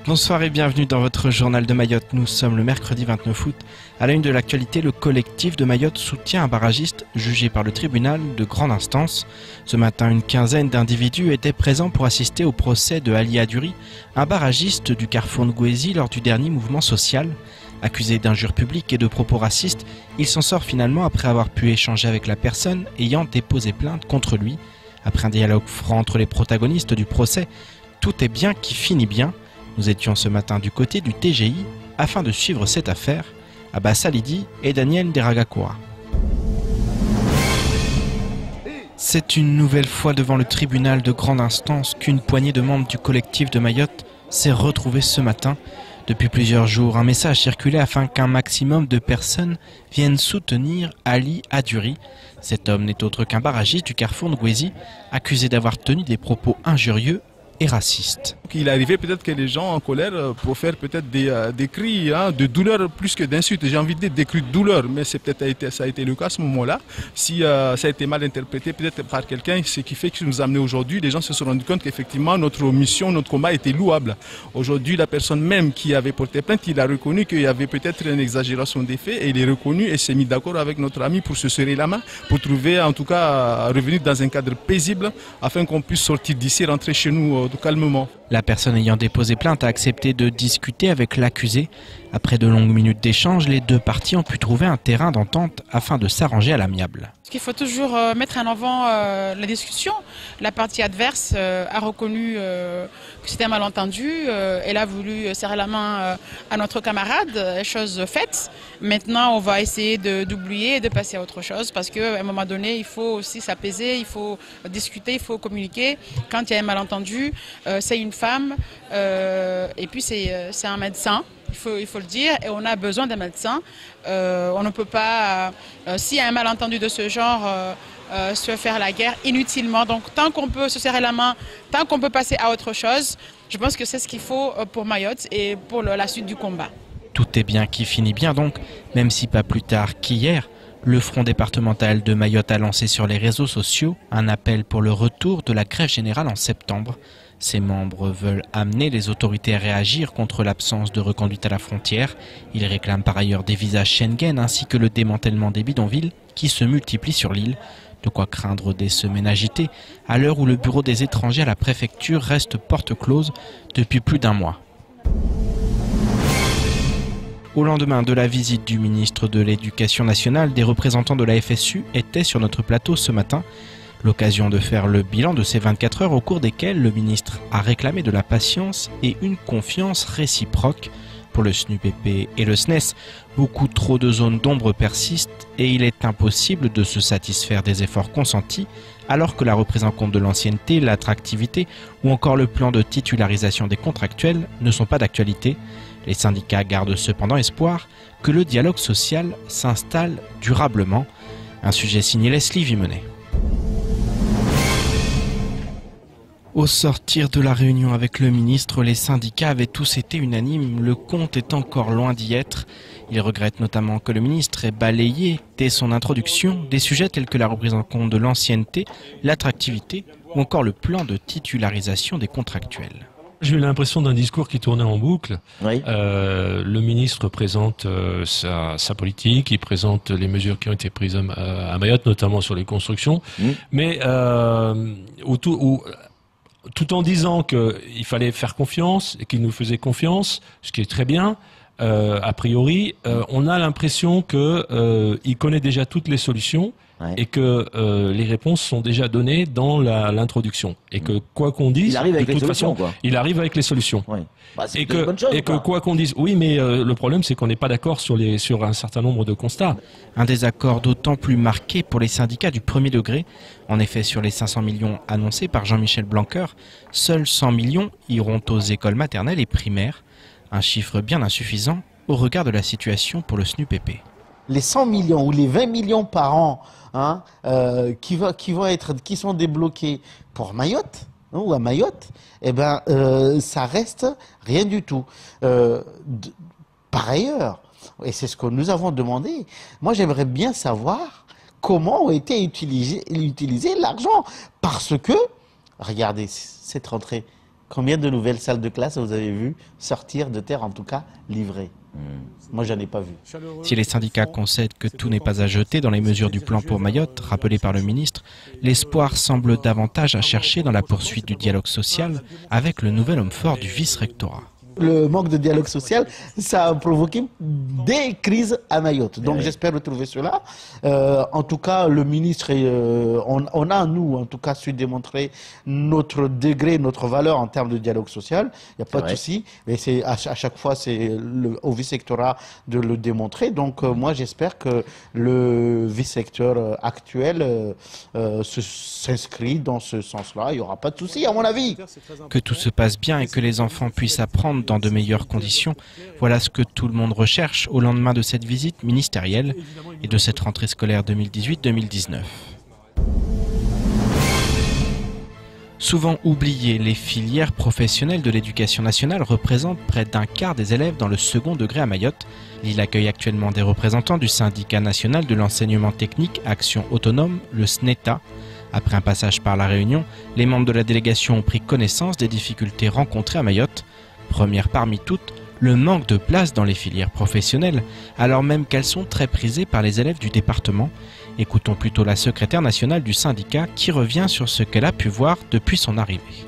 Bonsoir et bienvenue dans votre journal de Mayotte. Nous sommes le mercredi 29 août. À la une de l'actualité, le collectif de Mayotte soutient un barragiste jugé par le tribunal de grande instance. Ce matin, une quinzaine d'individus étaient présents pour assister au procès de Ali Aduri, un barragiste du carrefour Ngouézi lors du dernier mouvement social. Accusé d'injures publiques et de propos racistes, il s'en sort finalement après avoir pu échanger avec la personne ayant déposé plainte contre lui. Après un dialogue franc entre les protagonistes du procès, tout est bien qui finit bien. Nous étions ce matin du côté du TGI afin de suivre cette affaire. Abbas Salidi et Daniel Deragakoa. C'est une nouvelle fois devant le tribunal de grande instance qu'une poignée de membres du collectif de Mayotte s'est retrouvée ce matin. Depuis plusieurs jours, un message circulait afin qu'un maximum de personnes viennent soutenir Ali Aduri. Cet homme n'est autre qu'un barragiste du carrefour Ngouézi, accusé d'avoir tenu des propos injurieux et raciste. Il arrivait peut-être que les gens en colère profèrent peut-être des cris de douleur plus que d'insultes. J'ai envie de dire des cris de douleur, mais ça a été le cas à ce moment-là. Si ça a été mal interprété peut-être par quelqu'un, ce qui fait que nous a amené aujourd'hui, les gens se sont rendus compte qu'effectivement notre mission, notre combat était louable. Aujourd'hui, la personne même qui avait porté plainte, il a reconnu qu'il y avait peut-être une exagération des faits et il est reconnu et s'est mis d'accord avec notre ami pour se serrer la main, pour trouver en tout cas revenir dans un cadre paisible afin qu'on puisse sortir d'ici, rentrer chez nous calmement. La personne ayant déposé plainte a accepté de discuter avec l'accusé. Après de longues minutes d'échange, les deux parties ont pu trouver un terrain d'entente afin de s'arranger à l'amiable. Il faut toujours mettre en avant la discussion. La partie adverse a reconnu que c'était un malentendu. Elle a voulu serrer la main à notre camarade, chose faite. Maintenant, on va essayer d'oublier et de passer à autre chose parce qu'à un moment donné, il faut aussi s'apaiser, il faut discuter, il faut communiquer. Quand il y a un malentendu, c'est une femme et puis c'est un médecin. Il faut le dire, et on a besoin d'un médecin. On ne peut pas, s'il y a un malentendu de ce genre, se faire la guerre inutilement. Donc tant qu'on peut se serrer la main, tant qu'on peut passer à autre chose, je pense que c'est ce qu'il faut pour Mayotte et pour la suite du combat. Tout est bien qui finit bien donc, même si pas plus tard qu'hier, le Front départemental de Mayotte a lancé sur les réseaux sociaux un appel pour le retour de la grève générale en septembre. Ses membres veulent amener les autorités à réagir contre l'absence de reconduite à la frontière. Ils réclament par ailleurs des visas Schengen ainsi que le démantèlement des bidonvilles qui se multiplient sur l'île. De quoi craindre des semaines agitées à l'heure où le bureau des étrangers à la préfecture reste porte close depuis plus d'un mois. Au lendemain de la visite du ministre de l'Éducation nationale, des représentants de la FSU étaient sur notre plateau ce matin. L'occasion de faire le bilan de ces 24 heures au cours desquelles le ministre a réclamé de la patience et une confiance réciproque. Pour le SNUPP et le SNES, beaucoup trop de zones d'ombre persistent et il est impossible de se satisfaire des efforts consentis alors que la reprise en compte de l'ancienneté, l'attractivité ou encore le plan de titularisation des contractuels ne sont pas d'actualité. Les syndicats gardent cependant espoir que le dialogue social s'installe durablement. Un sujet signé Leslie Vimonet. Au sortir de la réunion avec le ministre, les syndicats avaient tous été unanimes. Le compte est encore loin d'y être. Ils regrettent notamment que le ministre ait balayé, dès son introduction, des sujets tels que la reprise en compte de l'ancienneté, l'attractivité ou encore le plan de titularisation des contractuels. J'ai eu l'impression d'un discours qui tournait en boucle. Oui. Le ministre présente sa politique, il présente les mesures qui ont été prises à Mayotte, notamment sur les constructions, mais tout en disant qu'il fallait faire confiance et qu'il nous faisait confiance, ce qui est très bien, a priori, on a l'impression qu'il connaît déjà toutes les solutions et que les réponses sont déjà données dans l'introduction. Et que quoi qu'on dise, de toute façon, il arrive avec les solutions. Ouais. Bah, et que quoi qu'on dise, oui, mais le problème c'est qu'on n'est pas d'accord sur un certain nombre de constats. Un désaccord d'autant plus marqué pour les syndicats du premier degré. En effet, sur les 500 millions annoncés par Jean-Michel Blanquer, seuls 100 millions iront aux écoles maternelles et primaires. Un chiffre bien insuffisant au regard de la situation pour le SNUPP. Les 100 millions ou les 20 millions par an qui sont débloqués pour Mayotte, ou à Mayotte, eh ben, ça reste rien du tout. Par ailleurs, et c'est ce que nous avons demandé, moi j'aimerais bien savoir comment a été utilisé l'argent. Parce que, regardez, cette rentrée, Combien de nouvelles salles de classe vous avez vu sortir de terre, en tout cas livrées? Moi, j'en ai pas vu. Si les syndicats concèdent que tout n'est pas à jeter dans les mesures du plan pour Mayotte, rappelé par le ministre, l'espoir semble davantage à chercher dans la poursuite du dialogue social avec le nouvel homme fort du vice-rectorat. Le manque de dialogue social, ça a provoqué des crises à Mayotte. Donc j'espère retrouver cela. En tout cas, le ministre, on a, nous, en tout cas, su démontrer notre degré, notre valeur en termes de dialogue social. Il n'y a pas de souci. Mais c'est à chaque fois, c'est au vice-rectorat de le démontrer. Donc moi, j'espère que le vice-recteur actuel s'inscrit dans ce sens-là. Il n'y aura pas de souci, à mon avis. Que tout se passe bien et que les enfants puissent apprendre dans de meilleures conditions, voilà ce que tout le monde recherche au lendemain de cette visite ministérielle et de cette rentrée scolaire 2018-2019. Souvent oubliées, les filières professionnelles de l'éducation nationale représentent près d'un quart des élèves dans le second degré à Mayotte. L'île accueille actuellement des représentants du syndicat national de l'enseignement technique Action Autonome, le SNETA. Après un passage par la Réunion, les membres de la délégation ont pris connaissance des difficultés rencontrées à Mayotte. Première parmi toutes, le manque de place dans les filières professionnelles, alors même qu'elles sont très prisées par les élèves du département. Écoutons plutôt la secrétaire nationale du syndicat qui revient sur ce qu'elle a pu voir depuis son arrivée.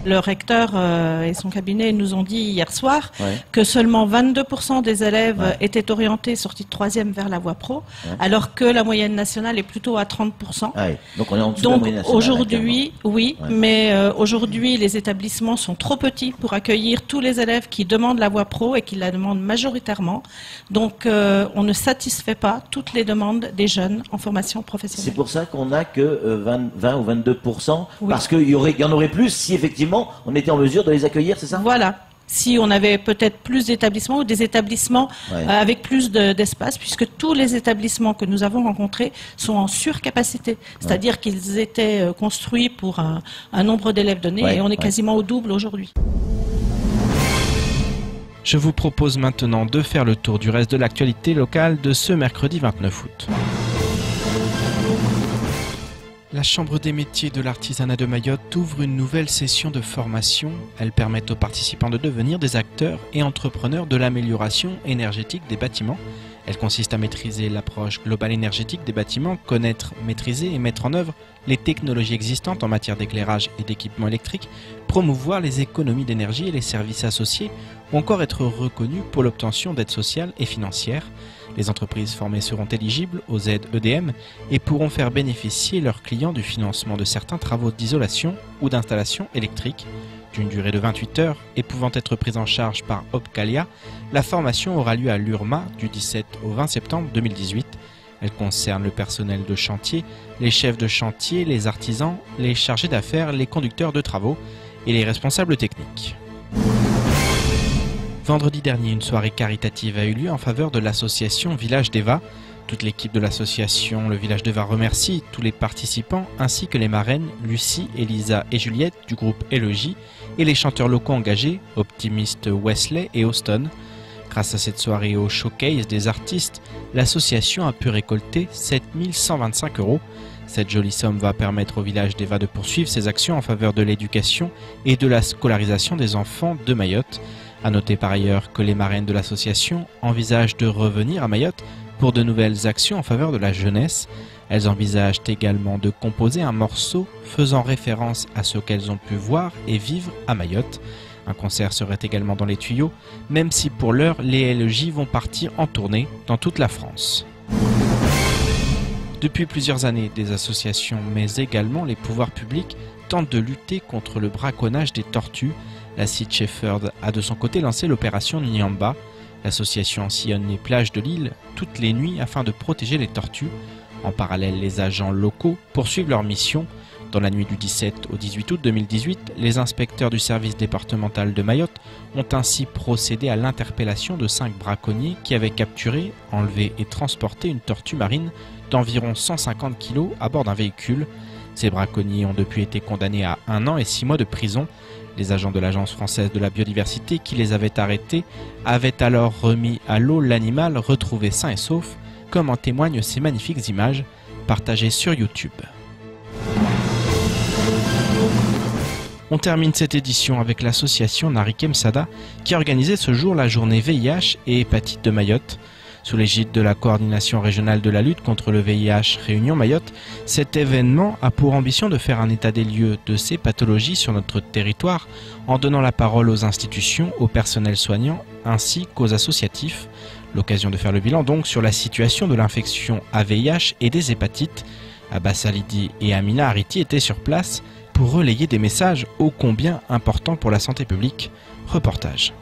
Le recteur et son cabinet nous ont dit hier soir que seulement 22% des élèves étaient orientés, sortis de 3e vers la voie pro, alors que la moyenne nationale est plutôt à 30%. Donc on est en dessous de la moyenne nationale. Aujourd'hui, mais aujourd'hui les établissements sont trop petits pour accueillir tous les élèves qui demandent la voie pro et qui la demandent majoritairement. Donc on ne satisfait pas toutes les demandes des jeunes en formation professionnelle. C'est pour ça qu'on n'a que 20 ou 22%, parce qu'il y en aurait plus si effectivement on était en mesure de les accueillir, c'est ça? Voilà. Si on avait peut-être plus d'établissements ou des établissements avec plus d'espace, puisque tous les établissements que nous avons rencontrés sont en surcapacité. C'est-à-dire qu'ils étaient construits pour un nombre d'élèves donné et on est quasiment au double aujourd'hui. Je vous propose maintenant de faire le tour du reste de l'actualité locale de ce mercredi 29 août. La Chambre des métiers de l'artisanat de Mayotte ouvre une nouvelle session de formation. Elle permet aux participants de devenir des acteurs et entrepreneurs de l'amélioration énergétique des bâtiments. Elle consiste à maîtriser l'approche globale énergétique des bâtiments, connaître, maîtriser et mettre en œuvre les technologies existantes en matière d'éclairage et d'équipement électrique, promouvoir les économies d'énergie et les services associés, ou encore être reconnu pour l'obtention d'aides sociales et financières. Les entreprises formées seront éligibles aux aides EDM et pourront faire bénéficier leurs clients du financement de certains travaux d'isolation ou d'installation électrique. D'une durée de 28 heures et pouvant être prise en charge par Opcalia, la formation aura lieu à l'URMA du 17 au 20 septembre 2018. Elle concerne le personnel de chantier, les chefs de chantier, les artisans, les chargés d'affaires, les conducteurs de travaux et les responsables techniques. Vendredi dernier, une soirée caritative a eu lieu en faveur de l'association Village d'Eva. Toute l'équipe de l'association Le Village d'Eva remercie tous les participants ainsi que les marraines Lucie, Elisa et Juliette du groupe Élogie et les chanteurs locaux engagés, optimistes Wesley et Austin. Grâce à cette soirée et au showcase des artistes, l'association a pu récolter 7 125 €. Cette jolie somme va permettre au Village d'Eva de poursuivre ses actions en faveur de l'éducation et de la scolarisation des enfants de Mayotte. A noter par ailleurs que les marraines de l'association envisagent de revenir à Mayotte pour de nouvelles actions en faveur de la jeunesse. Elles envisagent également de composer un morceau faisant référence à ce qu'elles ont pu voir et vivre à Mayotte. Un concert serait également dans les tuyaux, même si pour l'heure, les LJ vont partir en tournée dans toute la France. Depuis plusieurs années, des associations, mais également les pouvoirs publics, tentent de lutter contre le braconnage des tortues. La Sea Shepherd a de son côté lancé l'opération Nyamba. L'association sillonne les plages de l'île toutes les nuits afin de protéger les tortues. En parallèle, les agents locaux poursuivent leur mission. Dans la nuit du 17 au 18 août 2018, les inspecteurs du service départemental de Mayotte ont ainsi procédé à l'interpellation de 5 braconniers qui avaient capturé, enlevé et transporté une tortue marine d'environ 150 kg à bord d'un véhicule. Ces braconniers ont depuis été condamnés à 1 an et 6 mois de prison. Les agents de l'Agence française de la biodiversité qui les avaient arrêtés avaient alors remis à l'eau l'animal retrouvé sain et sauf, comme en témoignent ces magnifiques images partagées sur YouTube. On termine cette édition avec l'association Narikem Sada qui a organisé ce jour la journée VIH et hépatite de Mayotte. Sous l'égide de la coordination régionale de la lutte contre le VIH Réunion Mayotte, cet événement a pour ambition de faire un état des lieux de ces pathologies sur notre territoire en donnant la parole aux institutions, au personnel soignant ainsi qu'aux associatifs. L'occasion de faire le bilan donc sur la situation de l'infection à VIH et des hépatites. Abbas Alidi et Amina Ariti étaient sur place pour relayer des messages ô combien importants pour la santé publique. Reportage.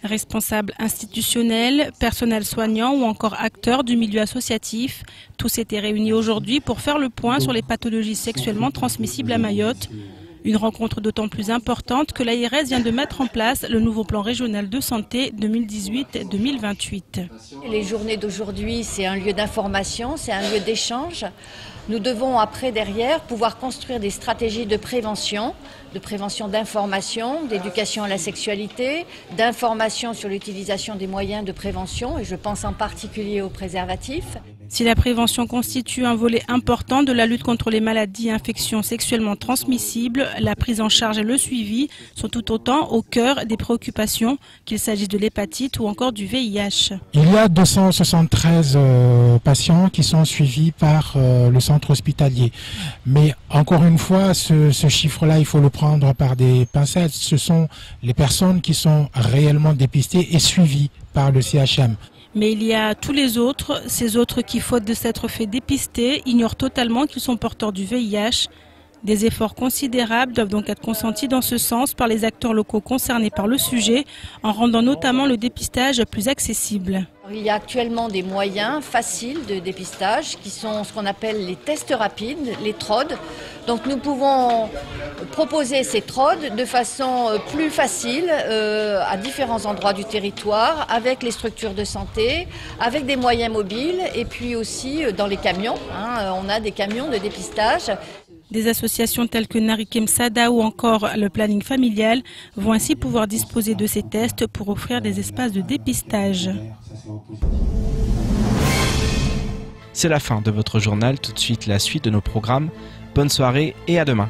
Responsables institutionnels, personnel soignant ou encore acteurs du milieu associatif, tous étaient réunis aujourd'hui pour faire le point sur les pathologies sexuellement transmissibles à Mayotte. Une rencontre d'autant plus importante que l'ARS vient de mettre en place le nouveau plan régional de santé 2018-2028. Les journées d'aujourd'hui, c'est un lieu d'information, c'est un lieu d'échange. Nous devons après, derrière, pouvoir construire des stratégies de prévention d'information, d'éducation à la sexualité, d'information sur l'utilisation des moyens de prévention, et je pense en particulier aux préservatifs. Si la prévention constitue un volet important de la lutte contre les maladies et infections sexuellement transmissibles, la prise en charge et le suivi sont tout autant au cœur des préoccupations, qu'il s'agisse de l'hépatite ou encore du VIH. Il y a 273 patients qui sont suivis par le centre hospitalier. Mais encore une fois, ce chiffre-là, il faut le prendre par des pincettes. Ce sont les personnes qui sont réellement dépistées et suivies par le CHM. Mais il y a tous les autres, ces autres qui, faute de s'être fait dépister, ignorent totalement qu'ils sont porteurs du VIH. Des efforts considérables doivent donc être consentis dans ce sens par les acteurs locaux concernés par le sujet, en rendant notamment le dépistage plus accessible. Il y a actuellement des moyens faciles de dépistage qui sont ce qu'on appelle les tests rapides, les TROD. Donc nous pouvons proposer ces TROD de façon plus facile à différents endroits du territoire, avec les structures de santé, avec des moyens mobiles et puis aussi dans les camions. On a des camions de dépistage. Des associations telles que Narikem Sada ou encore le planning familial vont ainsi pouvoir disposer de ces tests pour offrir des espaces de dépistage. C'est la fin de votre journal, tout de suite la suite de nos programmes. Bonne soirée et à demain.